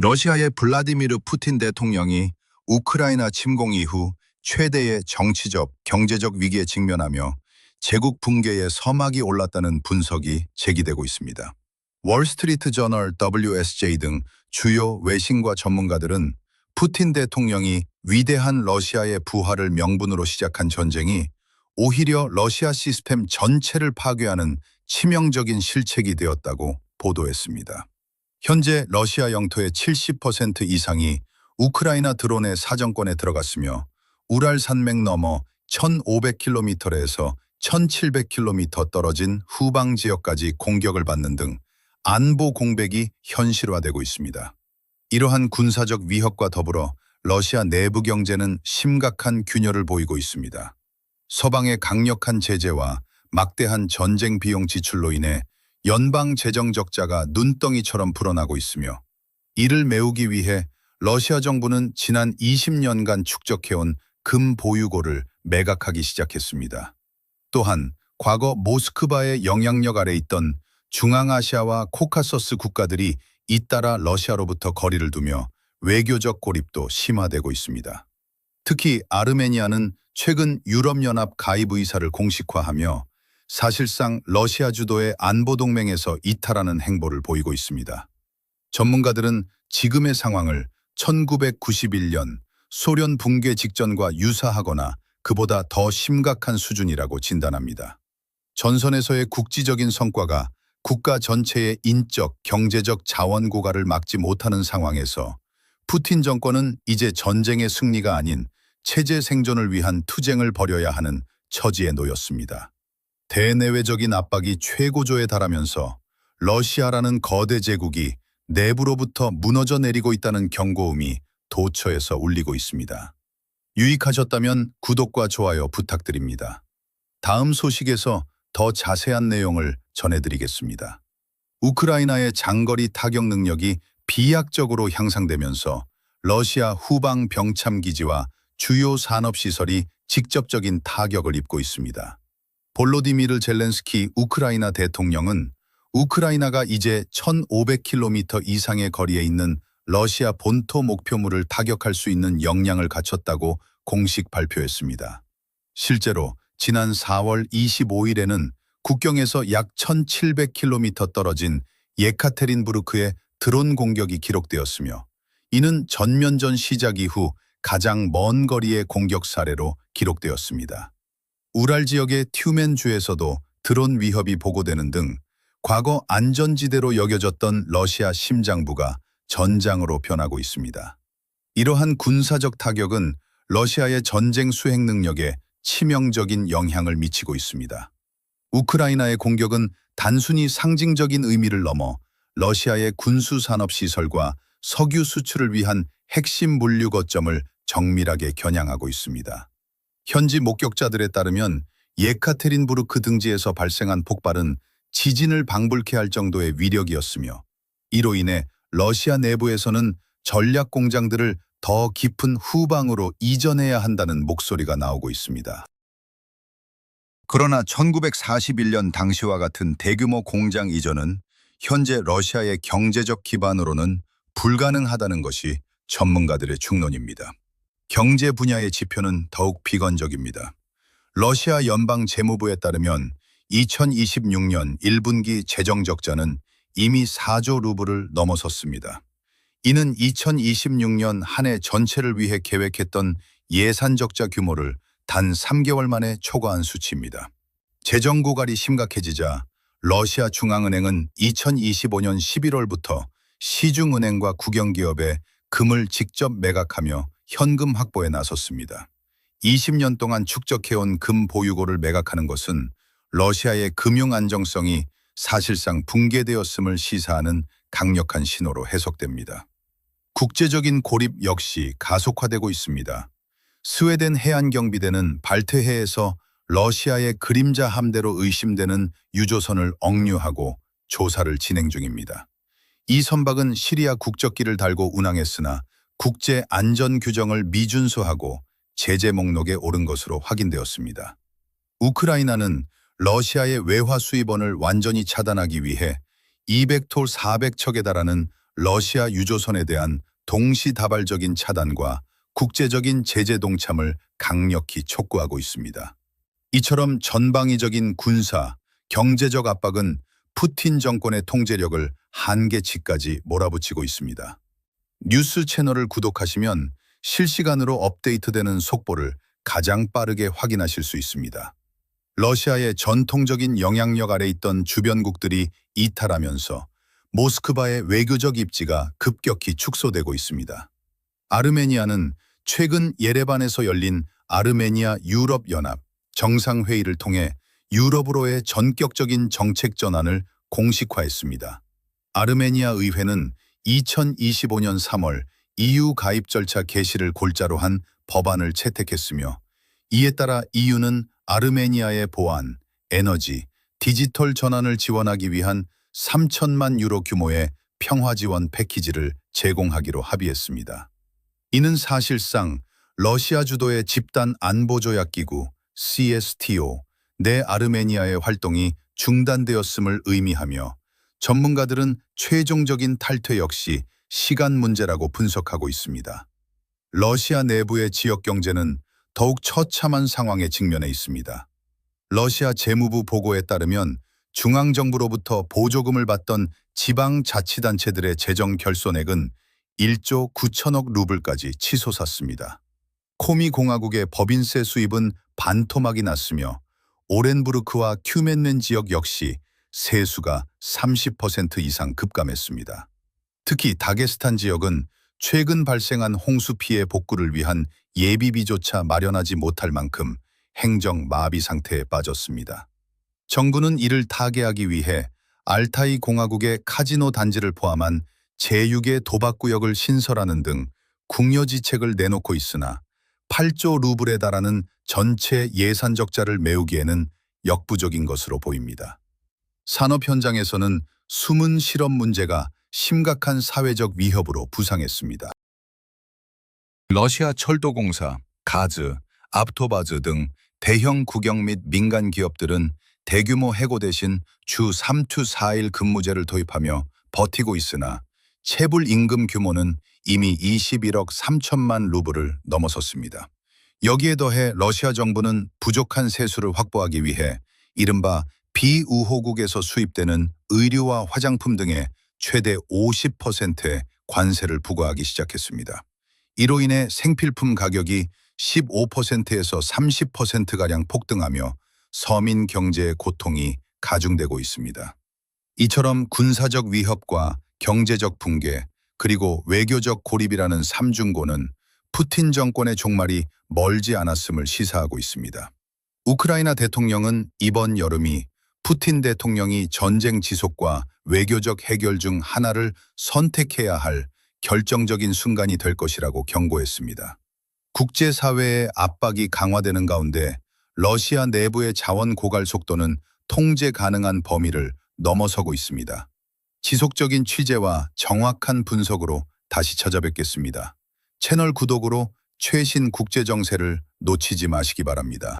러시아의 블라디미르 푸틴 대통령이 우크라이나 침공 이후 최대의 정치적, 경제적 위기에 직면하며 제국 붕괴의 서막이 올랐다는 분석이 제기되고 있습니다. 월스트리트 저널 WSJ 등 주요 외신과 전문가들은 푸틴 대통령이 위대한 러시아의 부활을 명분으로 시작한 전쟁이 오히려 러시아 시스템 전체를 파괴하는 치명적인 실책이 되었다고 보도했습니다. 현재 러시아 영토의 70% 이상이 우크라이나 드론의 사정권에 들어갔으며 우랄 산맥 너머 1,500km에서 1,700km 떨어진 후방 지역까지 공격을 받는 등 안보 공백이 현실화되고 있습니다. 이러한 군사적 위협과 더불어 러시아 내부 경제는 심각한 균열을 보이고 있습니다. 서방의 강력한 제재와 막대한 전쟁 비용 지출로 인해 연방 재정 적자가 눈덩이처럼 불어나고 있으며 이를 메우기 위해 러시아 정부는 지난 20년간 축적해온 금 보유고를 매각하기 시작했습니다. 또한 과거 모스크바의 영향력 아래 있던 중앙아시아와 코카서스 국가들이 잇따라 러시아로부터 거리를 두며 외교적 고립도 심화되고 있습니다. 특히 아르메니아는 최근 유럽연합 가입 의사를 공식화하며 사실상 러시아 주도의 안보동맹에서 이탈하는 행보를 보이고 있습니다. 전문가들은 지금의 상황을 1991년 소련 붕괴 직전과 유사하거나 그보다 더 심각한 수준이라고 진단합니다. 전선에서의 국지적인 성과가 국가 전체의 인적, 경제적 자원 고갈을 막지 못하는 상황에서 푸틴 정권은 이제 전쟁의 승리가 아닌 체제 생존을 위한 투쟁을 벌여야 하는 처지에 놓였습니다. 대내외적인 압박이 최고조에 달하면서 러시아라는 거대 제국이 내부로부터 무너져 내리고 있다는 경고음이 도처에서 울리고 있습니다. 유익하셨다면 구독과 좋아요 부탁드립니다. 다음 소식에서 더 자세한 내용을 전해드리겠습니다. 우크라이나의 장거리 타격 능력이 비약적으로 향상되면서 러시아 후방 병참 기지와 주요 산업시설이 직접적인 타격을 입고 있습니다. 볼로디미르 젤렌스키 우크라이나 대통령은 우크라이나가 이제 1,500km 이상의 거리에 있는 러시아 본토 목표물을 타격할 수 있는 역량을 갖췄다고 공식 발표했습니다. 실제로 지난 4월 25일에는 국경에서 약 1,700km 떨어진 예카테린부르크의 드론 공격이 기록되었으며 이는 전면전 시작 이후 가장 먼 거리의 공격 사례로 기록되었습니다. 우랄 지역의 튜멘주에서도 드론 위협이 보고되는 등 과거 안전지대로 여겨졌던 러시아 심장부가 전장으로 변하고 있습니다. 이러한 군사적 타격은 러시아의 전쟁 수행 능력에 치명적인 영향을 미치고 있습니다. 우크라이나의 공격은 단순히 상징적인 의미를 넘어 러시아의 군수산업시설과 석유 수출을 위한 핵심 물류 거점을 정밀하게 겨냥하고 있습니다. 현지 목격자들에 따르면 예카테린부르크 등지에서 발생한 폭발은 지진을 방불케 할 정도의 위력이었으며 이로 인해 러시아 내부에서는 전략 공장들을 더 깊은 후방으로 이전해야 한다는 목소리가 나오고 있습니다. 그러나 1941년 당시와 같은 대규모 공장 이전은 현재 러시아의 경제적 기반으로는 불가능하다는 것이 전문가들의 중론입니다. 경제 분야의 지표는 더욱 비관적입니다. 러시아 연방 재무부에 따르면 2026년 1분기 재정 적자는 이미 4조 루블을 넘어섰습니다. 이는 2026년 한 해 전체를 위해 계획했던 예산 적자 규모를 단 3개월 만에 초과한 수치입니다. 재정 고갈이 심각해지자 러시아 중앙은행은 2025년 11월부터 시중은행과 국영기업에 금을 직접 매각하며 현금 확보에 나섰습니다. 20년 동안 축적해온 금 보유고를 매각하는 것은 러시아의 금융 안정성이 사실상 붕괴되었음을 시사하는 강력한 신호로 해석됩니다. 국제적인 고립 역시 가속화되고 있습니다. 스웨덴 해안경비대는 발트해에서 러시아의 그림자 함대로 의심되는 유조선을 억류하고 조사를 진행 중입니다. 이 선박은 시리아 국적기를 달고 운항했으나 국제 안전 규정을 미준수하고 제재 목록에 오른 것으로 확인되었습니다. 우크라이나는 러시아의 외화 수입원을 완전히 차단하기 위해 200톨 400척에 달하는 러시아 유조선에 대한 동시다발적인 차단과 국제적인 제재 동참을 강력히 촉구하고 있습니다. 이처럼 전방위적인 군사, 경제적 압박은 푸틴 정권의 통제력을 한계치까지 몰아붙이고 있습니다. 뉴스 채널을 구독하시면 실시간으로 업데이트되는 속보를 가장 빠르게 확인하실 수 있습니다. 러시아의 전통적인 영향력 아래 있던 주변국들이 이탈하면서 모스크바의 외교적 입지가 급격히 축소되고 있습니다. 아르메니아는 최근 예레반에서 열린 아르메니아 유럽연합 정상회의를 통해 유럽으로의 전격적인 정책 전환을 공식화했습니다. 아르메니아 의회는 2025년 3월 EU 가입 절차 개시를 골자로 한 법안을 채택했으며 이에 따라 EU는 아르메니아의 보안, 에너지, 디지털 전환을 지원하기 위한 3천만 유로 규모의 평화 지원 패키지를 제공하기로 합의했습니다. 이는 사실상 러시아 주도의 집단 안보조약기구 CSTO 내 아르메니아의 활동이 중단되었음을 의미하며 전문가들은 최종적인 탈퇴 역시 시간 문제라고 분석하고 있습니다. 러시아 내부의 지역 경제는 더욱 처참한 상황에 직면해 있습니다. 러시아 재무부 보고에 따르면 중앙정부로부터 보조금을 받던 지방자치단체들의 재정 결손액은 1조 9천억 루블까지 치솟았습니다. 코미 공화국의 법인세 수입은 반토막이 났으며 오렌부르크와 큐멘넨 지역 역시 세수가 30% 이상 급감했습니다. 특히 다게스탄 지역은 최근 발생한 홍수 피해 복구를 위한 예비비조차 마련하지 못할 만큼 행정 마비 상태에 빠졌습니다. 정부는 이를 타개하기 위해 알타이 공화국의 카지노 단지를 포함한 제6의 도박구역을 신설하는 등 궁여지책을 내놓고 있으나 8조 루블에 달하는 전체 예산 적자를 메우기에는 역부족인 것으로 보입니다. 산업 현장에서는 숨은 실업 문제가 심각한 사회적 위협으로 부상했습니다. 러시아 철도공사, 가즈, 압토바즈 등 대형 국영 및 민간 기업들은 대규모 해고 대신 주 3투 4일 근무제를 도입하며 버티고 있으나 체불 임금 규모는 이미 21억 3천만 루블을 넘어섰습니다. 여기에 더해 러시아 정부는 부족한 세수를 확보하기 위해 이른바 비우호국에서 수입되는 의류와 화장품 등에 최대 50%의 관세를 부과하기 시작했습니다. 이로 인해 생필품 가격이 15%에서 30%가량 폭등하며 서민 경제의 고통이 가중되고 있습니다. 이처럼 군사적 위협과 경제적 붕괴, 그리고 외교적 고립이라는 삼중고는 푸틴 정권의 종말이 멀지 않았음을 시사하고 있습니다. 우크라이나 대통령은 이번 여름이 푸틴 대통령이 전쟁 지속과 외교적 해결 중 하나를 선택해야 할 결정적인 순간이 될 것이라고 경고했습니다. 국제사회의 압박이 강화되는 가운데 러시아 내부의 자원 고갈 속도는 통제 가능한 범위를 넘어서고 있습니다. 지속적인 취재와 정확한 분석으로 다시 찾아뵙겠습니다. 채널 구독으로 최신 국제 정세를 놓치지 마시기 바랍니다.